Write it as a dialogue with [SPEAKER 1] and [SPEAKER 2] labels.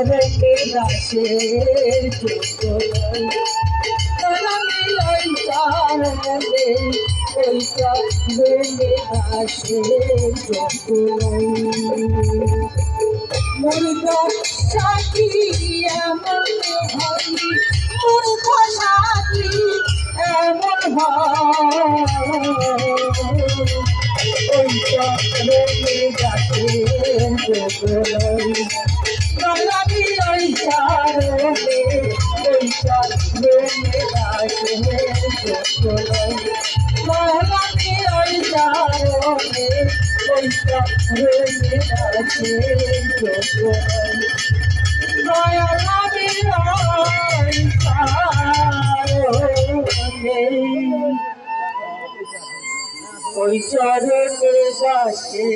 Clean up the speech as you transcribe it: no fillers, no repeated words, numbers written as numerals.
[SPEAKER 1] রেখে দাসের আমি ওই চারে ওইটা রেখে দাসের মুর্দা সাথী এমন হয় মুর্দা সাথী এমন হয় ওইটা রেখে দাসের আমি ওই চারে ওইটা রেখে দাসের আমি ওই চারে ওইটা রেখে দাসের দয়ালামি ওই চারে ওই চরণে দাসে